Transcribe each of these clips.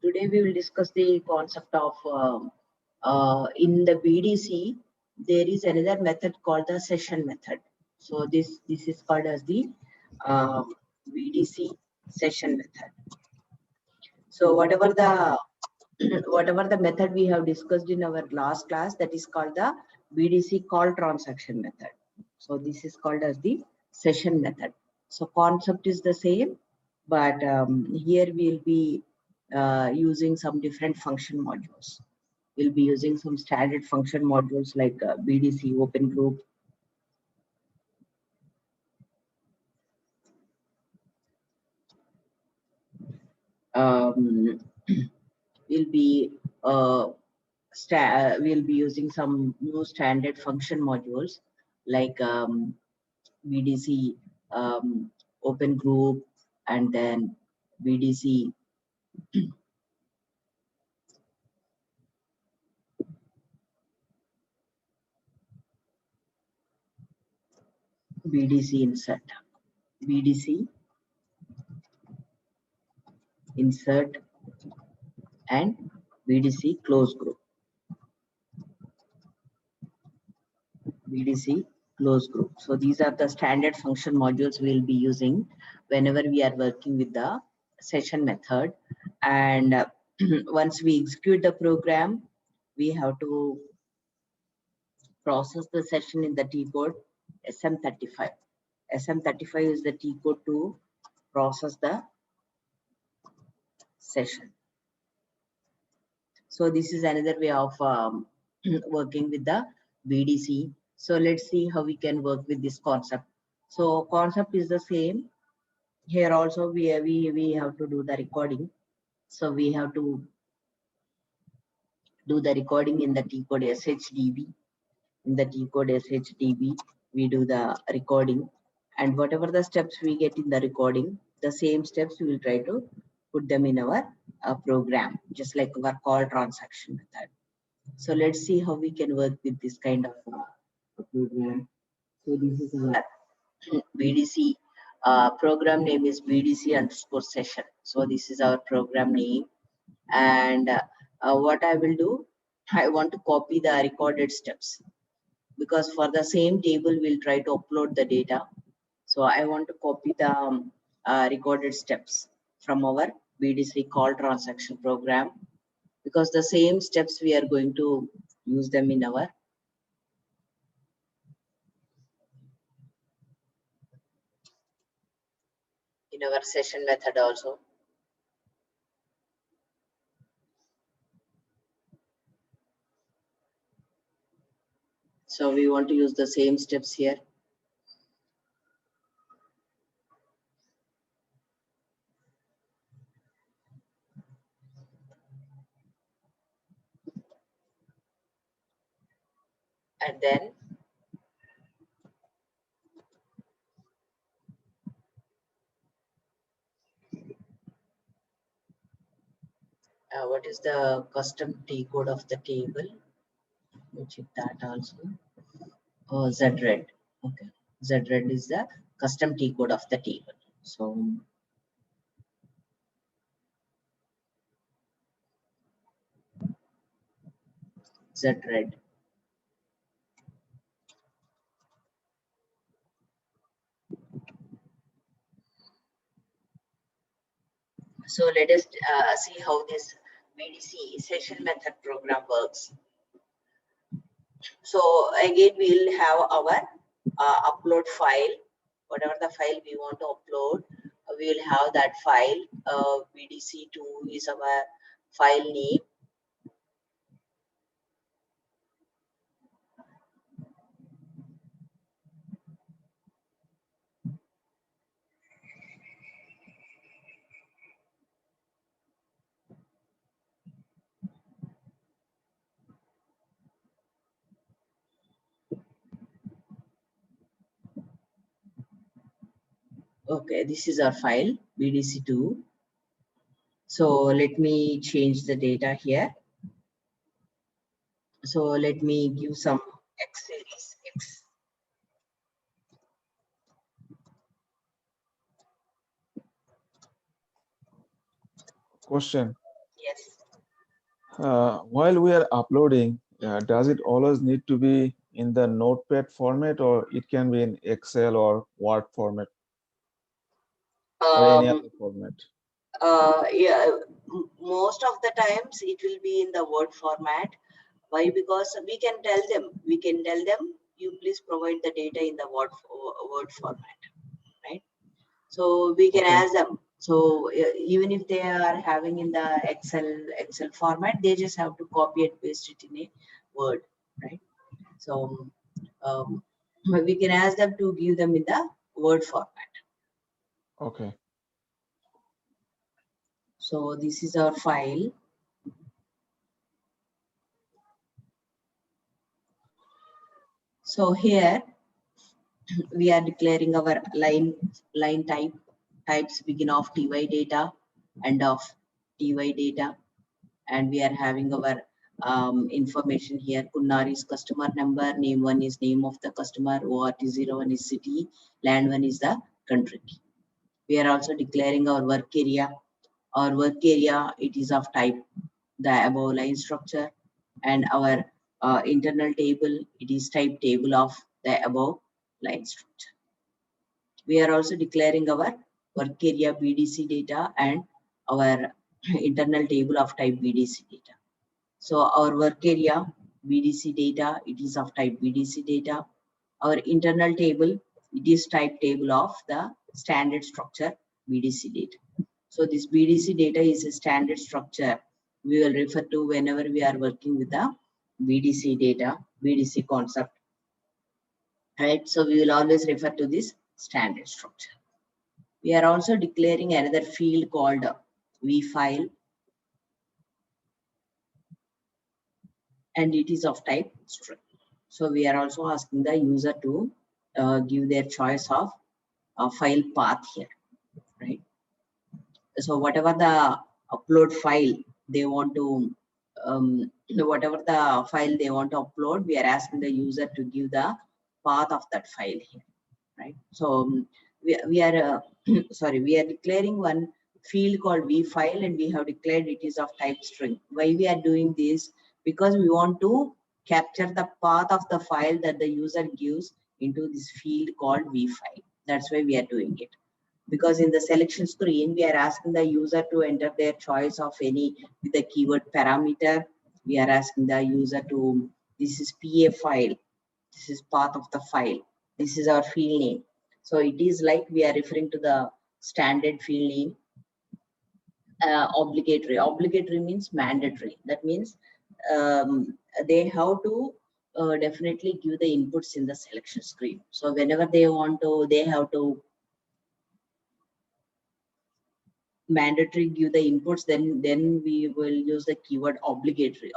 Today we will discuss the concept of in the BDC there is another method called the session method. So this is called as the BDC session method. So whatever the method we have discussed in our last class, that is called the BDC call transaction method. So this is called as the session method. So concept is the same, but here we will be using some different function modules. We'll be using some standard function modules like BDC open group, we'll be using some new standard function modules like BDC open group, and then BDC insert, BDC insert, and BDC close group. BDC close group. So these are the standard function modules we'll be using whenever we are working with the session method. And once we execute the program, we have to process the session in the T code SM35. SM35 is the T code to process the session. So this is another way of working with the BDC. So let's see how we can work with this concept. So concept is the same. Here also we have to do the recording. So we have to do the recording in the T code SHDB. In the T code SHDB, we do the recording, and whatever the steps we get in the recording, the same steps we will try to put them in our program, just like our call transaction method. So let's see how we can work with this kind of program. So this is our BDC program name is BDC underscore session. So this is our program name, and what I will do, I want to copy the recorded steps, because for the same table we'll try to upload the data. So I want to copy the recorded steps from our BDC call transaction program, because the same steps we are going to use them in our session method also. So we want to use the same steps here. And then what is the custom T code of the table? We'll check that also. Oh, ZRED. Okay, ZRED is the custom T code of the table. So ZRED. So let us see how this BDC session method program works. So again, we'll have our upload file. Whatever the file we want to upload, we'll have that file. BDC2 is our file name. Okay, this is our file BDC2. So let me change the data here. So let me give some X series X. Question. Yes. While we are uploading, does it always need to be in the notepad format, or it can be in Excel or Word format or any Um, other format? yeah, most of the times it will be in the Word format. Why? Because we can tell them, you please provide the data in the Word format, right? So we can Okay. ask them. So even if they are having in the Excel format, they just have to copy and paste it in a Word, right? So um, we can ask them to give them in the Word format. Okay. So this is our file. So here we are declaring our line types begin of ty data, end of ty data, and we are having our information here. Kunnar is customer number, name one is name of the customer, ORT01 is city, land one is the country. We are also declaring our work area. Our work area, it is of type the above line structure, and our internal table, it is type table of the above line structure. We are also declaring our work area BDC data and our internal table of type BDC data. So our work area BDC data, it is of type BDC data. Our internal table, it is type table of the standard structure BDC data. So this BDC data is a standard structure we will refer to whenever we are working with the BDC data, BDC concept, right? So we will always refer to this standard structure. We are also declaring another field called vFile, and it is of type string. So we are also asking the user to give their choice of file path here, right? So whatever the upload file they want to, whatever the file they want to upload, we are asking the user to give the path of that file here, right? So we are sorry, we are declaring one field called vFile, and we have declared it is of type string. Why we are doing this? Because we want to capture the path of the file that the user gives into this field called vFile. That's why we are doing it. Because in the selection screen, we are asking the user to enter their choice of any with the keyword parameter. We are asking the user to, this is PA file, this is path of the file, this is our field name. So it is like we are referring to the standard field name. Obligatory means mandatory. That means they have to definitely give the inputs in the selection screen. So whenever they want to, they have to mandatory give the inputs, then we will use the keyword obligatory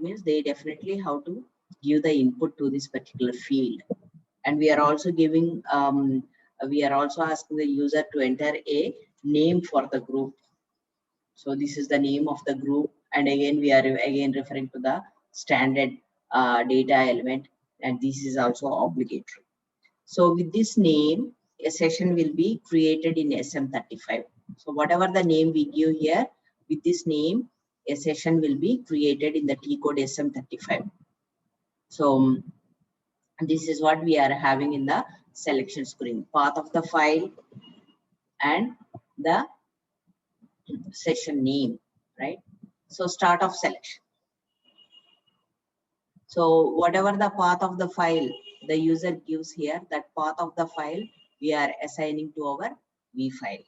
means they definitely have to give the input to this particular field. And we are also giving we are also asking the user to enter a name for the group. So this is the name of the group, and again we are again referring to the standard data element, and this is also obligatory. So with this name, a session will be created in SM35. So whatever the name we give here, with this name, a session will be created in the T code SM35. So this is what we are having in the selection screen: path of the file and the session name, right? So start of selection. So whatever the path of the file the user gives here, that path of the file we are assigning to our vFile.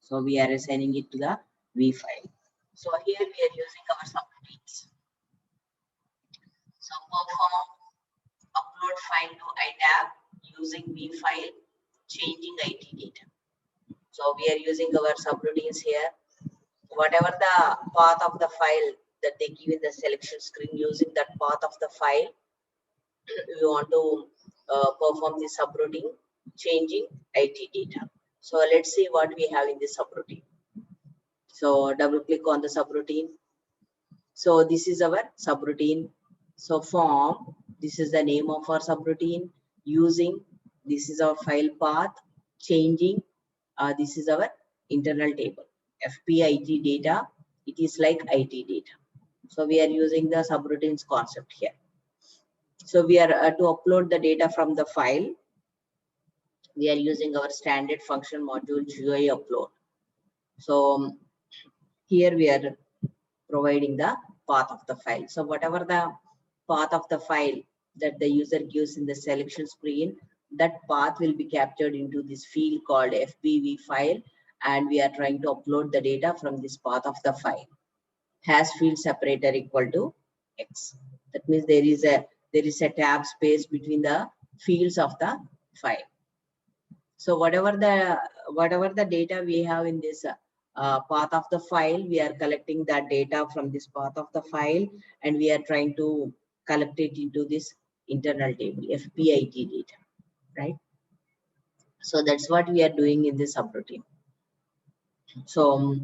So we are assigning it to the vFile. So here we are using our subroutines. So perform upload file to iTab using vFile, changing IT data. So we are using our subroutines here. Whatever the path of the file that they give in the selection screen, using that path of the file, we want to perform the subroutine, changing IT data. So let's see what we have in this subroutine. So double click on the subroutine. So this is our subroutine. So form, this is the name of our subroutine. Using, this is our file path. Changing, this is our internal table. FPIT data, it is like IT data. So we are using the subroutines concept here. So we are to upload the data from the file, we are using our standard function module GUI upload. So here we are providing the path of the file. So whatever the path of the file that the user gives in the selection screen, that path will be captured into this field called FBV file, and we are trying to upload the data from this path of the file. Hash field separator equal to X. That means there is a tab space between the fields of the file. So whatever the data we have in this path of the file, we are collecting that data from this path of the file, and we are trying to collect it into this internal table, FPIT data, right? So that's what we are doing in this subroutine. So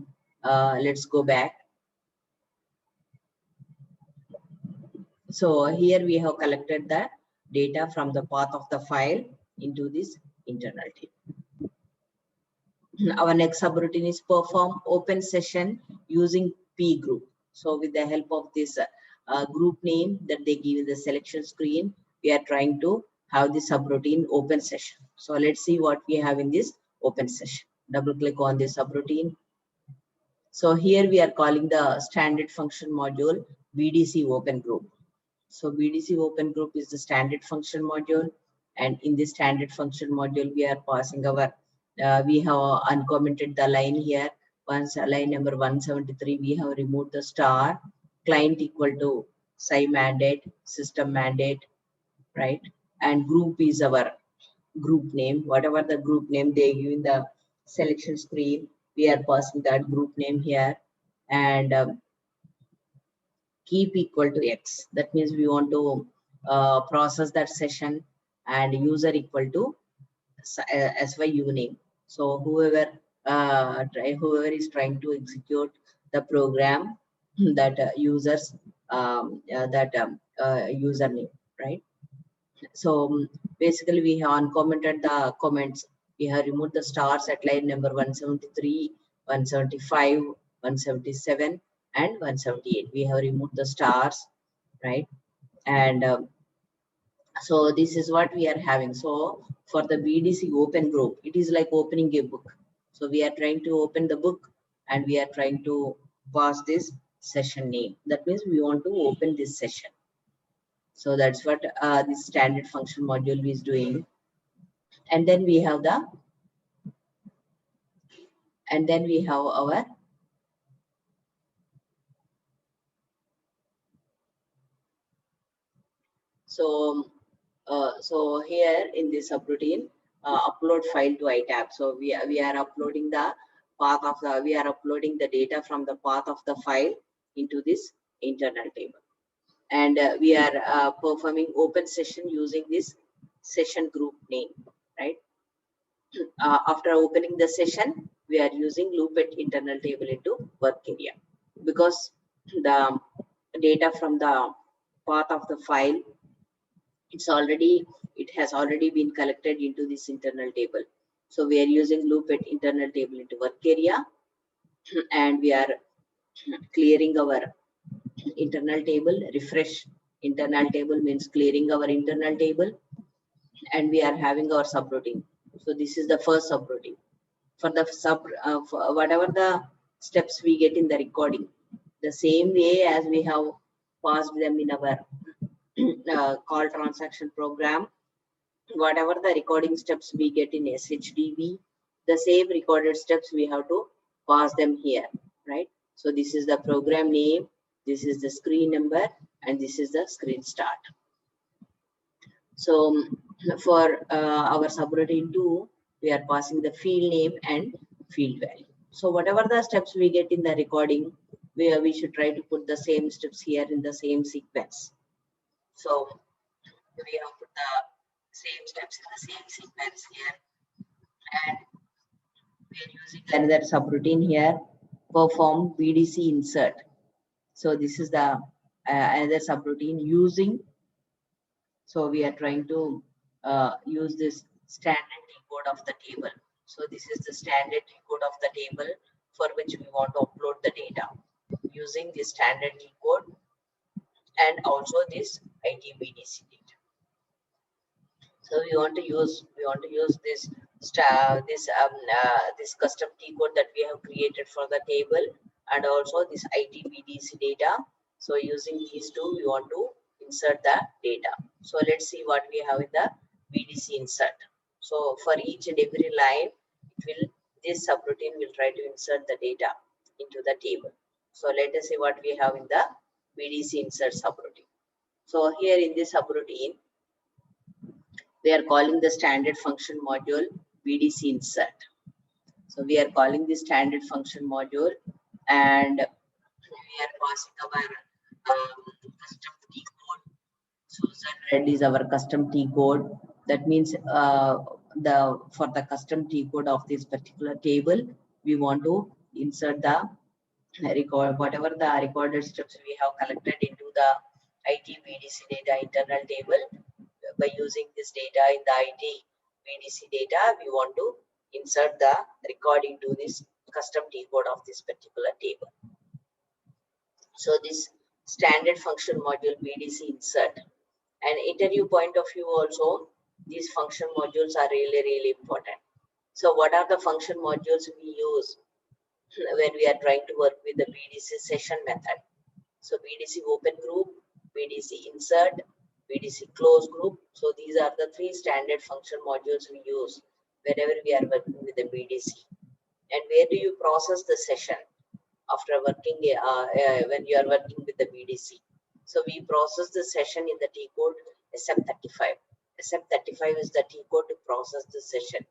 let's go back. So here we have collected the data from the path of the file into this internal table. Our next subroutine is perform open session using P group. So with the help of this group name that they give in the selection screen, we are trying to have this subroutine open session. So let's see what we have in this open session. Double click on this subroutine. So here we are calling the standard function module BDC open group. So BDC open group is the standard function module, and in this standard function module we are passing our we have uncommented the line here. Once line number 173, we have removed the star, client equal to SI mandate, system mandate, right? And group is our group name. Whatever the group name they give in the selection screen, we are passing that group name here, and keep equal to X. That means we want to process that session, and user equal to SY name. So whoever is trying to execute the program, that users username, right? So basically we have uncommented the comments. We have removed the stars at line number 173, 175, 177 and 178. We have removed the stars, right? And so this is what we are having. So for the BDC open group, it is like opening a book. So we are trying to open the book, and we are trying to pass this session name. That means we want to open this session. So that's what this standard function module is doing. And then we have our so here in this subroutine, upload file to iTab. So we are uploading the path of the uploading the data from the path of the file into this internal table, and we are performing open session using this session group name, right? After opening the session, we are using loop at internal table into work area, because the data from the path of the file, it has already been collected into this internal table. So we are using loop at internal table into work area, and we are clearing our internal table. Refresh internal table means clearing our internal table, and we are having our subroutine. So this is the first subroutine. For the for whatever the steps we get in the recording, the same way as we have passed them in our call transaction program, whatever the recording steps we get in SHDB, the same recorded steps we have to pass them here, right? So this is the program name, this is the screen number, and this is the screen start. So for our subroutine 2, we are passing the field name and field value. So whatever the steps we get in the recording, we should try to put the same steps here in the same sequence. So we have put the same steps in the same sequence here, and we are using another subroutine here, perform BDC insert. So this is the another subroutine using. So we are trying to use this standard decode of the table. So this is the standard decode of the table for which we want to upload the data. Using the standard decode, and also this ITBDC data. So we want to use this this custom T code that we have created for the table, and also this ITBDC data. So using these two, we want to insert the data. So let's see what we have in the BDC insert. So for each and every line, this subroutine will try to insert the data into the table. So let us see what we have in the BDC insert subroutine. So here in this subroutine, we are calling the standard function module BDC insert. So we are calling the standard function module, and we are passing our custom T code. So red is our custom T code. That means for the custom T code of this particular table, we want to insert the whatever the recorded steps we have collected into the IT BDC data internal table. By using this data in the IT BDC data, we want to insert the recording to this custom T code of this particular table. So this standard function module BDC insert, and interview point of view also, these function modules are really important. So what are the function modules we use when we are trying to work with the BDC session method? So BDC open group, BDC insert, BDC close group. So these are the three standard function modules we use whenever we are working with the BDC. And where do you process the session after working when you are working with the BDC? So we process the session in the T code SF35. SF35 is the T code to process the session.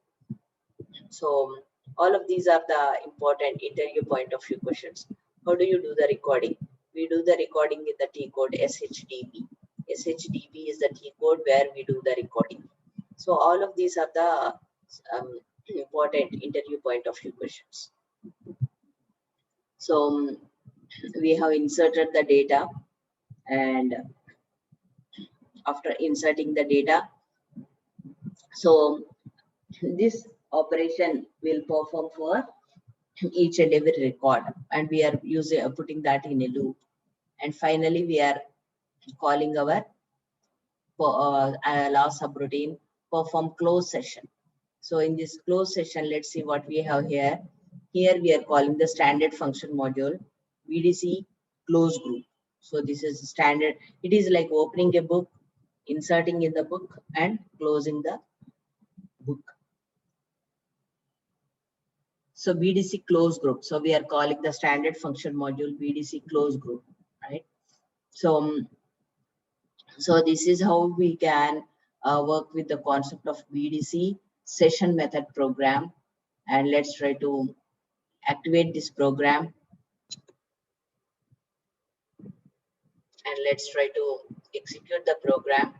So all of these are the important interview point of view questions. How do you do the recording? We do the recording in the T code SHDB. SHDB is the T code where we do the recording. So all of these are the important interview point of view questions. So we have inserted the data, and after inserting the data, so this operation will perform for each and every record, and we are putting that in a loop, and finally we are calling our last subroutine perform close session. So in this close session, let's see what we have here. Here we are calling the standard function module BDC close group. So this is standard. It is like opening a book, inserting in the book, and closing the book. So BDC close group. So we are calling the standard function module BDC close group, right? So this is how we can work with the concept of BDC session method program. And let's try to activate this program. And let's try to execute the program.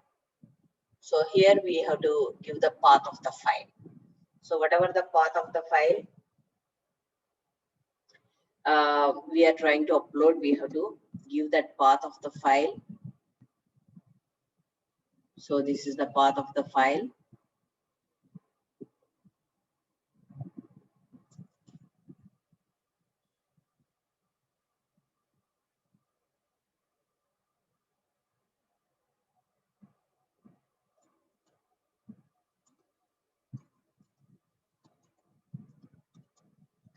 So here we have to give the path of the file. So whatever the path of the file we are trying to upload, we have to give that path of the file. So this is the path of the file.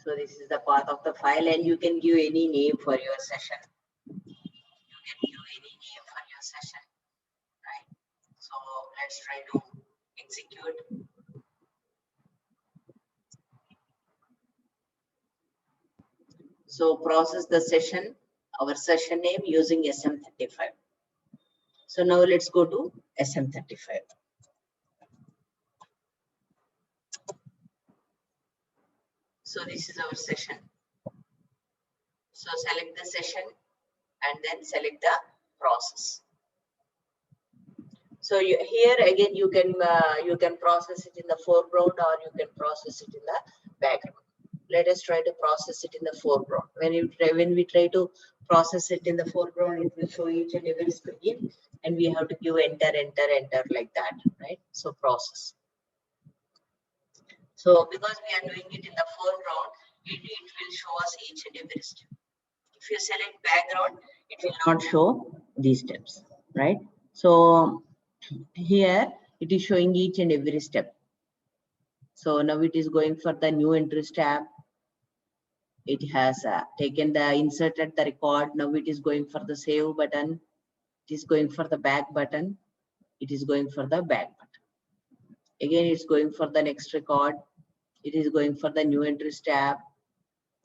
So this is the path of the file, and you can give any name for your session. You can give any name for your session, right? So let's try to execute. So process the session, our session name using SM35. So now let's go to SM35. So this is our session. So select the session and then select the process. So here again you can process it in the foreground, or you can process it in the background. Let us try to process it in the foreground. When we try to process it in the foreground, it will show each and every screen, and we have to give enter, enter, enter like that, right? So process. So because we are doing it in the foreground, it will show us each and every step. If you select background, it will not show these steps, right? So here it is showing each and every step. So now it is going for the new entries tab. It has taken the inserted the record. Now it is going for the save button. It is going for the back button. It is going for the back button. Again, it's going for the next record. It is going for the new entries tab.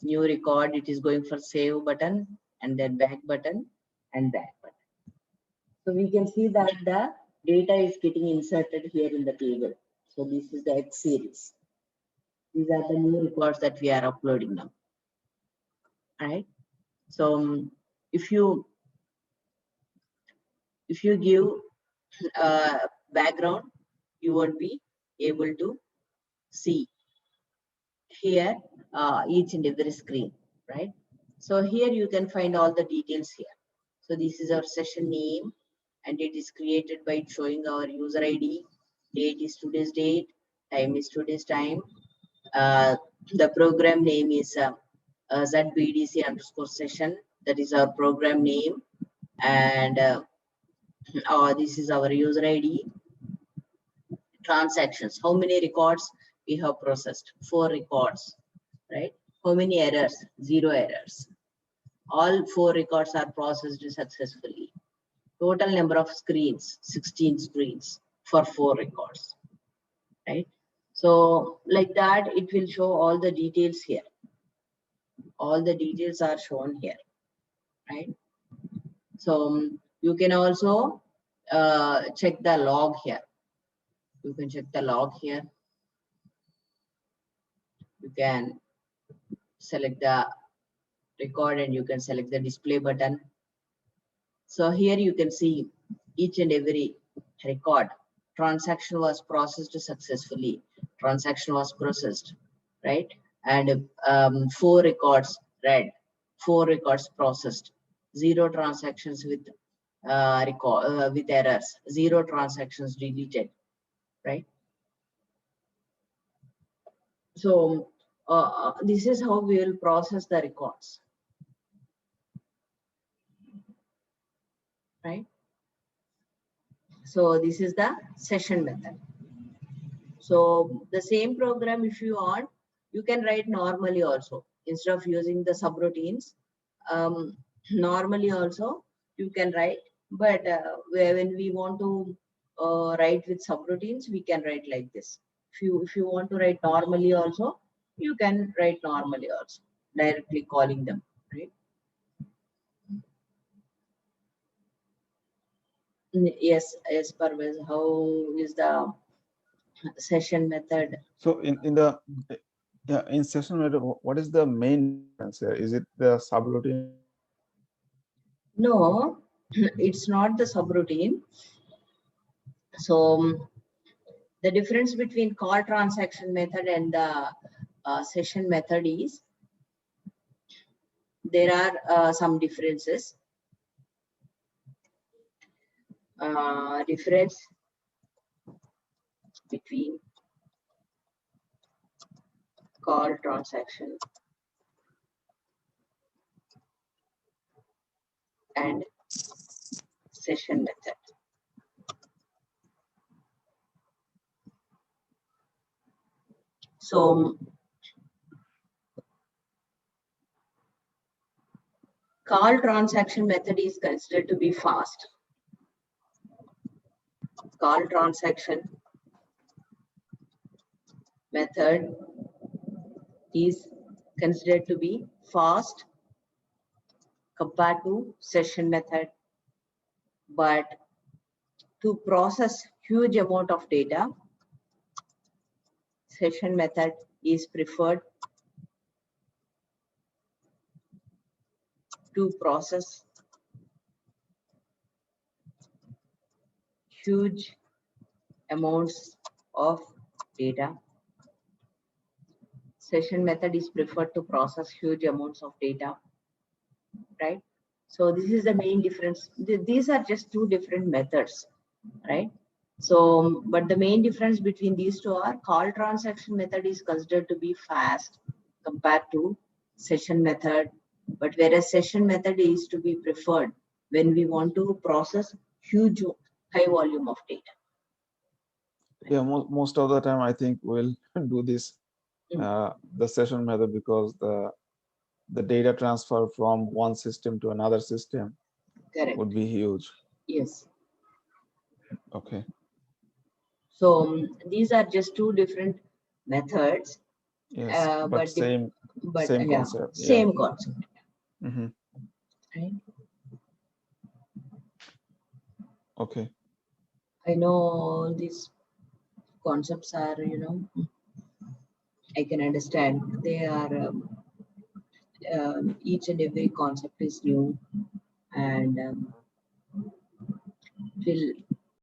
New record. It is going for save button and then back button and back button. So we can see that the data is getting inserted here in the table. So this is the X series. These are the new records that we are uploading now. All right. So if you give background, you won't be able to see here each and every screen, right? So here you can find all the details here. So this is our session name, and it is created by showing our user ID. Date is today's date, time is today's time. The program name is ZBDC _ session. That is our program name, and this is our user ID. Transactions, how many records we have processed? 4 records, right? How many errors? 0 errors. All 4 records are processed successfully. Total number of screens, 16 screens for 4 records, right? So like that, it will show all the details here. All the details are shown here, right? So you can also check the log here. You can check the log here. You can select the record and you can select the display button. So here you can see each and every record. Transaction was processed successfully. Transaction was processed, right? And 4 records read, 4 records processed, 0 transactions with with errors, 0 transactions deleted, right? So this is how we will process the records, right? So this is the session method. So the same program, if you want, you can write normally also. Instead of using the subroutines, normally also you can write. But when we want to write with subroutines, we can write like this. If you want to write normally also, you can write normally also, directly calling them, right? Yes, Parvez, how is the session method? So in the in session method, what is the main difference here? Is it the subroutine? No, it's not the subroutine. So the difference between call transaction method and the session method is there are some differences. Difference between call transaction and session method. So call transaction method is considered to be fast. Call transaction method is considered to be fast compared to session method, but to process huge amount of data, session method is preferred. To process huge amounts of data, session method is preferred to process huge amounts of data, right? So this is the main difference. These are just 2 different methods, right? So, but the main difference between these 2 are call transaction method is considered to be fast compared to session method, but whereas session method is to be preferred when we want to process huge, high volume of data. Yeah, most of the time I think we'll do this the session method, because the data transfer from one system to another system Correct. would be huge. Yes. Okay. So these are just two different methods. Yes, but same yeah, concept. Same concept. Mm-hmm. Right. Okay. I know all these concepts are, I can understand. They are each and every concept is new, and will